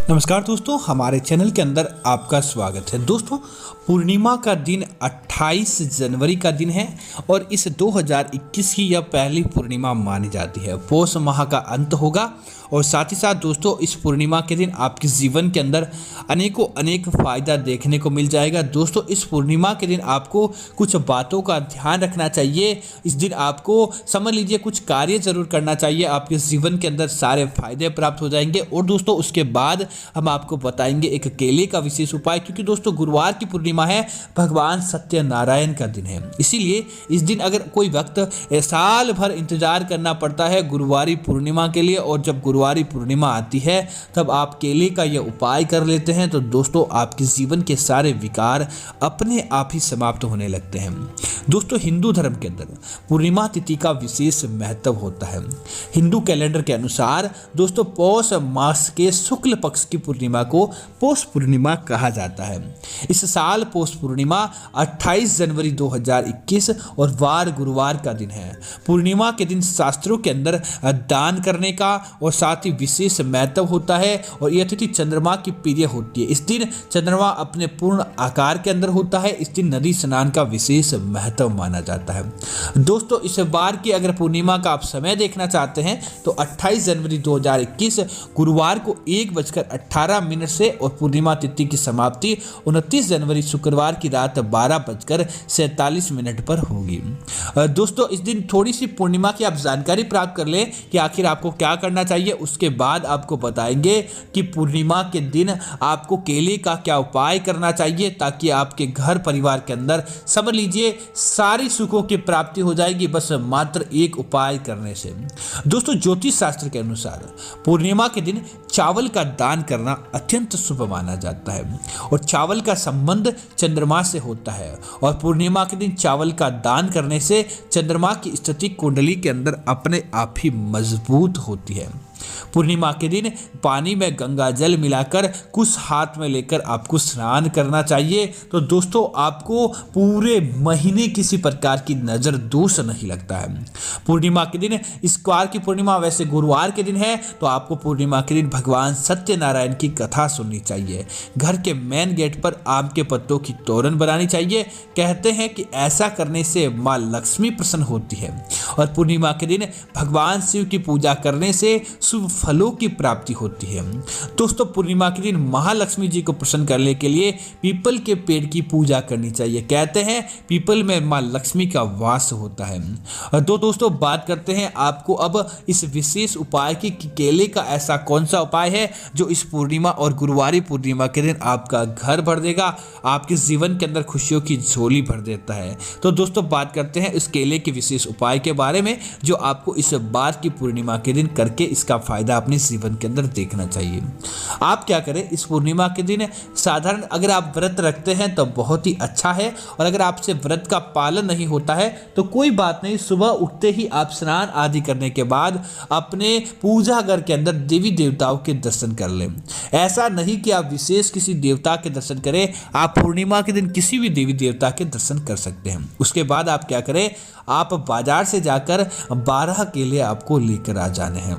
नमस्कार दोस्तों, हमारे चैनल के अंदर आपका स्वागत है। दोस्तों, पूर्णिमा का दिन 28 जनवरी का दिन है और इस 2021 की यह पहली पूर्णिमा मानी जाती है। पौष माह का अंत होगा और साथ ही साथ दोस्तों इस पूर्णिमा के दिन आपके जीवन के अंदर अनेक फायदा देखने को मिल जाएगा। दोस्तों, इस पूर्णिमा के दिन आपको कुछ बातों का ध्यान रखना चाहिए। इस दिन आपको समझ लीजिए कुछ कार्य जरूर करना चाहिए, आपके जीवन के अंदर सारे फायदे प्राप्त हो जाएंगे। और दोस्तों उसके बाद हम आपको बताएंगे एक केले का विशेष उपाय, क्योंकि दोस्तों गुरुवार की पूर्णिमा है, भगवान सत्यनारायण का दिन है। इसीलिए इस दिन अगर कोई वक्त साल भर इंतजार करना पड़ता है गुरुवारी पूर्णिमा के लिए, और जब गुरुवारी पूर्णिमा आती है तब आप केले का यह उपाय कर लेते हैं तो दोस्तों आपके जीवन के सारे विकार अपने आप ही समाप्त होने लगते हैं। दोस्तों, हिंदू धर्म के अंदर पूर्णिमा तिथि का विशेष महत्व होता है। हिंदू कैलेंडर के अनुसार दोस्तों पौष मास के शुक्ल पक्ष की पूर्णिमा को पौष पूर्णिमा कहा जाता है। इस साल पौष पूर्णिमा 28 जनवरी 2021 और वार गुरुवार का दिन है। पूर्णिमा के दिन शास्त्रों के अंदर दान करने का और साथ ही विशेष महत्व होता है और यह तिथि चंद्रमा की प्रिय होती है। इस दिन चंद्रमा अपने पूर्ण आकार के अंदर होता है। इस दिन नदी स्नान का विशेष महत्व माना जाता है। दोस्तों, इस बार की अगर पूर्णिमा का आप समय देखना चाहते हैं तो 28 जनवरी 2021 गुरुवार को 1:18 से और पूर्णिमा तिथि की समाप्ति 29 जनवरी शुक्रवार की रात 12:47 पर होगी। दोस्तों, इस दिन थोड़ी सी पूर्णिमा की आप जानकारी प्राप्त कर लें कि आखिर आपको क्या करना चाहिए। उसके बाद आपको बताएंगे कि पूर्णिमा के दिन आपको केले का क्या उपाय करना चाहिए ताकि आपके घर परिवार के अंदर समझ लीजिए सारी सुखों की प्राप्ति हो जाएगी, बस मात्र एक उपाय करने से। दोस्तों, ज्योतिष शास्त्र के अनुसार पूर्णिमा के दिन चावल का दान करना अत्यंत शुभ माना जाता है और चावल का संबंध चंद्रमा से होता है और पूर्णिमा के दिन चावल का दान करने से चंद्रमा की स्थिति कुंडली के अंदर अपने आप ही मजबूत होती है। पूर्णिमा के दिन पानी में गंगा जल मिलाकर कुछ हाथ में लेकर आपको स्नान करना चाहिए। तो दोस्तों आपको पूरे महीने किसी प्रकार की नजर दोष नहीं लगता है। पूर्णिमा के दिन, इस बार की पूर्णिमा वैसे गुरुवार के दिन है, तो आपको पूर्णिमा के दिन भगवान सत्यनारायण की कथा सुननी चाहिए। घर के मेन गेट पर आम के पत्तों की तोरण बनानी चाहिए। कहते हैं कि ऐसा करने से माँ लक्ष्मी प्रसन्न होती है और पूर्णिमा के दिन भगवान शिव की पूजा करने से शुभ फलों की प्राप्ति होती है। दोस्तों, पूर्णिमा के दिन महालक्ष्मी जी को प्रसन्न करने के लिए पीपल के पेड़ की पूजा करनी चाहिए। कहते हैं पीपल में मां लक्ष्मी का वास होता है। और दोस्तों बात करते हैं आपको अब इस विशेष उपाय की कि केले का ऐसा कौन सा उपाय है जो इस पूर्णिमा और गुरुवारी पूर्णिमा के दिन आपका घर भर देगा, आपके जीवन के अंदर खुशियों की झोली भर देता है। तो दोस्तों बात करते हैं इस केले के विशेष उपाय के बारे में जो आपको इस बार की पूर्णिमा के दिन करके इसका फायदा अपने जीवन के अंदर देखना चाहिए। आप क्या करें इस पूर्णिमा के दिन, साधारण अगर आप व्रत रखते हैं तो बहुत ही अच्छा है, और अगर आपसे व्रत का पालन नहीं होता है तो कोई बात नहीं, सुबह उठते ही आप स्नान आदि करने के बाद अपने पूजा घर के अंदर देवी देवताओं के दर्शन कर लें। ऐसा नहीं कि आप विशेष किसी देवता के दर्शन करें, आप पूर्णिमा के दिन किसी भी देवी देवता के दर्शन कर सकते हैं। उसके बाद आप क्या करें, आप बाजार से जाकर 12 केले आपको लेकर आ जाने हैं।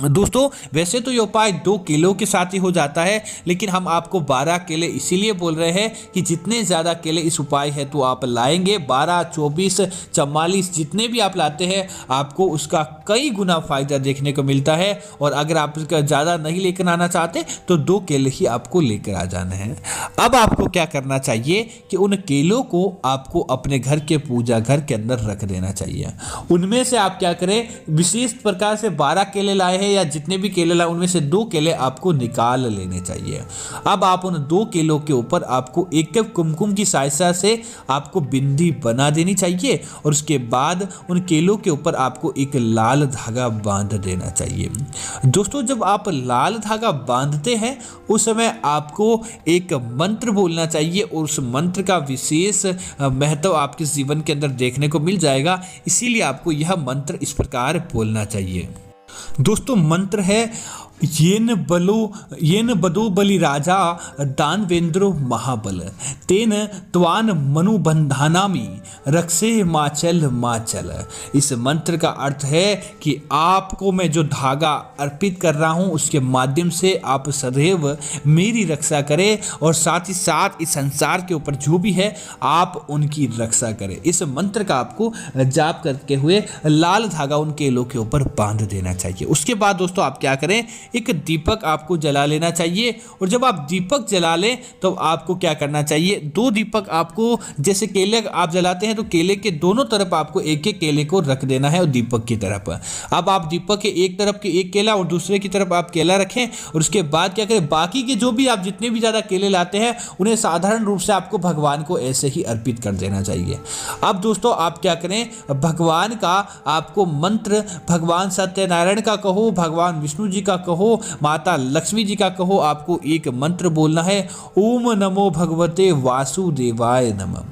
दोस्तों वैसे तो ये उपाय 2 किलो के साथ ही हो जाता है, लेकिन हम आपको 12 केले इसीलिए बोल रहे हैं कि जितने ज़्यादा केले इस उपाय है तो आप लाएंगे, 12, 24, 44 जितने भी आप लाते हैं आपको उसका कई गुना फायदा देखने को मिलता है। और अगर आप इसका ज़्यादा नहीं लेकर आना चाहते तो 2 केले ही आपको लेकर आ जाने हैं। अब आपको क्या करना चाहिए कि उन केलों को आपको अपने घर के पूजा घर के अंदर रख देना चाहिए। उनमें से आप क्या करें, विशेष प्रकार से 12 केले लाए या जितने भी केले लाए उनमें से 2 केले आपको निकाल लेने चाहिए। अब आप उन 2 केलों के ऊपर आपको एक कुमकुम की सहायता से आपको बिंदी बना देनी चाहिए और उसके बाद उन केलों के ऊपर आपको एक लाल धागा बांध देना चाहिए। दोस्तों जब आप लाल धागा बांधते हैं उस समय आपको एक मंत्र बोलना चाहिए और उस मंत्र का विशेष महत्व आपके जीवन के अंदर देखने को मिल जाएगा। इसीलिए आपको यह मंत्र इस प्रकार बोलना चाहिए। दोस्तों मंत्र है येन बदो बलि राजा दानवेंद्रो महाबल तेन त्वान मनुबंधानामि रक्षे माचल माचल। इस मंत्र का अर्थ है कि आपको मैं जो धागा अर्पित कर रहा हूं उसके माध्यम से आप सदैव मेरी रक्षा करें और साथ ही साथ इस संसार के ऊपर जो भी है आप उनकी रक्षा करें। इस मंत्र का आपको जाप करते हुए लाल धागा उन केलों के ऊपर बांध देना चाहिए। उसके बाद दोस्तों आप क्या करें, एक दीपक आपको जला लेना चाहिए और जब आप दीपक जला लें तो आपको क्या करना चाहिए, 2 दीपक आपको, जैसे केले आप जलाते हैं तो केले के दोनों तरफ आपको एक एक केले को रख देना है और दीपक की तरफ। अब आप दीपक के एक तरफ के एक केला और दूसरे की तरफ आप केला रखें और उसके बाद क्या करें, बाकी के जो भी आप जितने भी ज़्यादा केले लाते हैं उन्हें साधारण रूप से आपको भगवान को ऐसे ही अर्पित कर देना चाहिए। अब दोस्तों आप क्या करें, भगवान का आपको मंत्र भगवान सत्यनारायण का कहो, भगवान विष्णु जी का कहो, माता लक्ष्मी जी का कहो, आपको एक मंत्र बोलना है, ओम नमो भगवते वासुदेवाय नमः।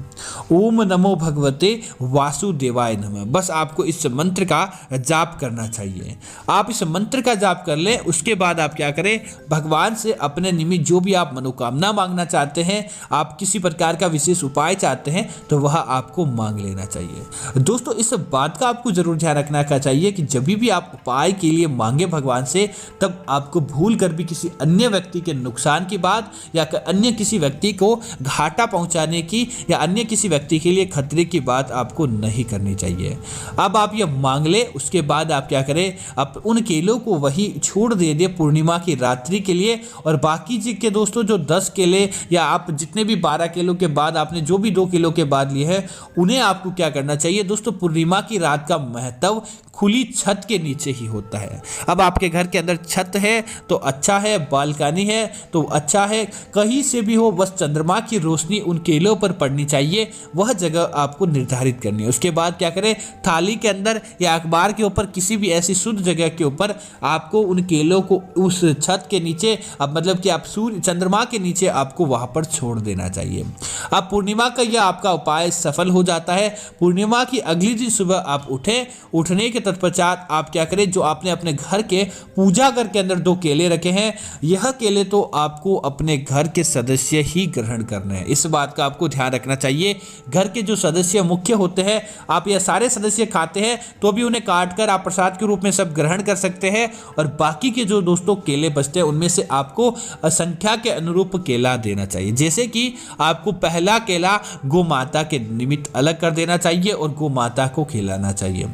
ओम नमो भगवते वासुदेवाय नमः। बस आपको इस मंत्र का जाप करना चाहिए। आप इस मंत्र का जाप कर लें, उसके बाद आप क्या करें, भगवान से अपने निमित्त जो भी आप मनोकामना मांगना चाहते हैं, आप किसी प्रकार का विशेष उपाय चाहते हैं तो वह आपको मांग लेना चाहिए। दोस्तों इस बात का आपको जरूर ध्यान रखना चाहिए कि जब भी आप उपाय के लिए मांगे भगवान से, तब आपको भूल कर भी किसी अन्य व्यक्ति के नुकसान की बात या अन्य किसी व्यक्ति को घाटा पहुंचाने की या अन्य किसी व्यक्ति के लिए खतरे की बात आपको नहीं करनी चाहिए। अब आप ये मांग ले, उसके बाद आप क्या करें, आप उन केलों को वही छोड़ दे पूर्णिमा की रात्रि के लिए और बाकी जी के दोस्तों जो 10 केले या आप जितने भी 12 किलो के बाद आपने जो भी 2 किलो के बाद लिए हैं, उन्हें आपको क्या करना चाहिए दोस्तों, पूर्णिमा की रात का महत्व खुली छत के नीचे ही होता है। अब आपके घर के अंदर छत है तो अच्छा है, बालकनी है तो अच्छा है, कहीं से भी हो बस चंद्रमा की रोशनी उन केलों पर पड़नी चाहिए, वह जगह आपको निर्धारित करनी है। उसके बाद क्या करें, थाली के अंदर या अखबार के ऊपर किसी भी ऐसी शुद्ध जगह के ऊपर आपको उन केलों को उस छत के नीचे, अब मतलब कि आप सूर्य चंद्रमा के नीचे आपको वहां पर छोड़ देना चाहिए। अब पूर्णिमा का यह आपका उपाय सफल हो जाता है। पूर्णिमा की अगली दिन सुबह आप उठें, उठने के तत्पश्चात आप क्या करें, जो आपने अपने घर के पूजा घर के अंदर 2 केले रखे हैं, यह केले तो आपको अपने घर के सदस्य ही ग्रहण करने हैं। इस बात का आपको ध्यान रखना चाहिए। घर के जो सदस्य मुख्य होते हैं, आप यह सारे सदस्य खाते हैं तो भी उन्हें काट कर आप प्रसाद के रूप में सब ग्रहण कर सकते हैं और बाकी के जो दोस्तों केले बचते हैं उनमें से आपको संख्या के अनुरूप केला देना चाहिए। जैसे कि आपको पहला केला गौ माता के निमित्त अलग कर देना चाहिए और गौ माता को खिलाना चाहिए।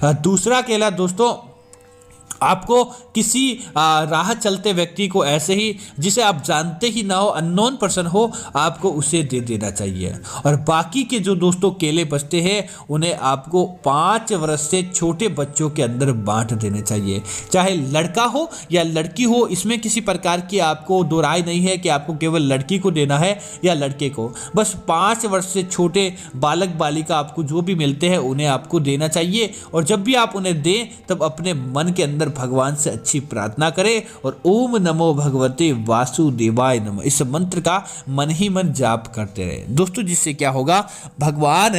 दूसरा केला दोस्तों आपको किसी राह चलते व्यक्ति को ऐसे ही, जिसे आप जानते ही ना हो, अननोन पर्सन हो, आपको उसे दे देना चाहिए। और बाकी के जो दोस्तों केले बचते हैं उन्हें आपको 5 वर्ष से छोटे बच्चों के अंदर बांट देने चाहिए, चाहे लड़का हो या लड़की हो। इसमें किसी प्रकार की आपको दो राय नहीं है कि आपको केवल लड़की को देना है या लड़के को। बस 5 वर्ष से छोटे बालक बालिका आपको जो भी मिलते हैं उन्हें आपको देना चाहिए। और जब भी आप उन्हें दें तब अपने मन के अंदर भगवान से अच्छी प्रार्थना करें और ओम नमो भगवते वासुदेवाय नमः इस मंत्र का मन ही मन जाप करते रहे दोस्तों। जिससे क्या होगा, भगवान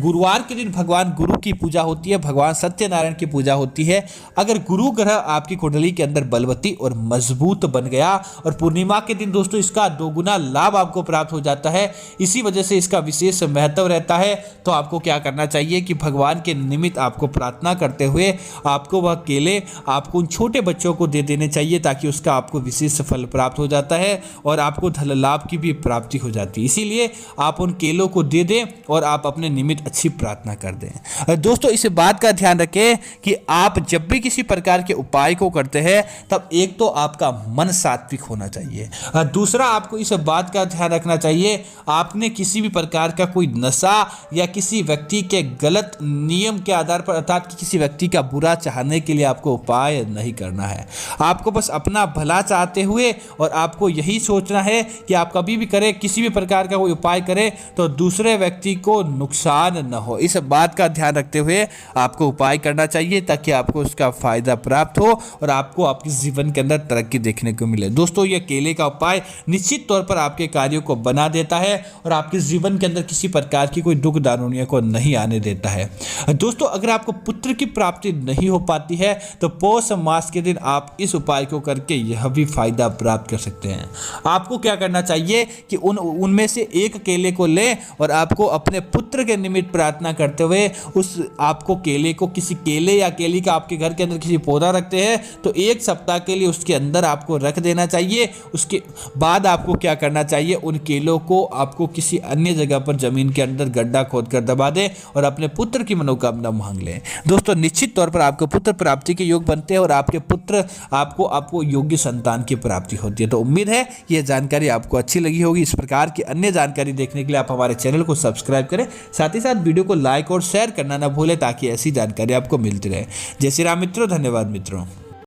गुरुवार के दिन भगवान गुरु की पूजा होती है, भगवान सत्यनारायण की पूजा होती है। अगर गुरु ग्रह आपकी कुंडली के अंदर बलवती और मजबूत बन गया और पूर्णिमा के दिन दोस्तों इसका 2 गुना लाभ आपको प्राप्त हो जाता है, इसी वजह से इसका विशेष महत्व रहता है। तो आपको क्या करना चाहिए कि भगवान के निमित्त आपको प्रार्थना करते हुए आपको वह केले आपको उन छोटे बच्चों को दे देने चाहिए, ताकि उसका आपको विशेष फल प्राप्त हो जाता है और आपको धन लाभ की भी प्राप्ति हो जाती है। इसीलिए आप उन केलों को दे दें और आप अपने निमित्त अच्छी प्रार्थना कर दें। दोस्तों इस बात का ध्यान रखें कि आप जब भी किसी प्रकार के उपाय को करते हैं तब एक तो आपका मन सात्विक होना चाहिए, दूसरा आपको इस बात का ध्यान रखना चाहिए आपने किसी भी प्रकार का कोई नशा या किसी व्यक्ति के गलत नियम के आधार पर, अर्थात कि किसी व्यक्ति का बुरा चाहने के लिए आपको उपाय नहीं करना है। आपको बस अपना भला चाहते हुए और आपको यही सोचना है कि आप कभी भी करें, किसी भी प्रकार का कोई उपाय करें तो दूसरे व्यक्ति को नुकसान न हो। इस बात का ध्यान रखते हुए आपको उपाय करना चाहिए ताकि आपको उसका फायदा प्राप्त हो और आपको आपके जीवन के अंदर तरक्की देखने को मिले। दोस्तों यह केले का उपाय निश्चित तौर पर आपके कार्यों को बना देता है और आपके जीवन के अंदर किसी प्रकार की कोई दुख दारुणियों को नहीं आने देता है। दोस्तों अगर आपको पुत्र की प्राप्ति नहीं हो पाती है तो पौष मास के दिन आप इस उपाय को करके यह भी फायदा प्राप्त कर सकते हैं। आपको क्या करना चाहिए कि उनमें से एक केले को लें और आपको अपने पुत्र के निमित्त प्रार्थना करते हुए उस आपको केले को, किसी केले या केली का आपके घर के अंदर किसी पौधा रखते हैं तो 1 सप्ताह के लिए उसके अंदर आपको रख देना चाहिए। उसके बाद आपको क्या करना चाहिए, उन केलों को आपको किसी अन्य जगह पर जमीन के अंदर गड्ढा खोदकर दबा दें और अपने पुत्र की मनोकामना मांग लें। दोस्तों निश्चित तौर पर आपको पुत्र प्राप्ति के योग बनते हैं और आपके पुत्र आपको योग्य संतान की प्राप्ति होती है। तो उम्मीद है यह जानकारी आपको अच्छी लगी होगी। इस प्रकार की अन्य जानकारी देखने के लिए आप हमारे चैनल को सब्सक्राइब करें, साथ ही साथ वीडियो को लाइक और शेयर करना ना भूलें ताकि ऐसी जानकारी आपको मिलती रहे। जय श्री राम मित्रों, धन्यवाद मित्रों।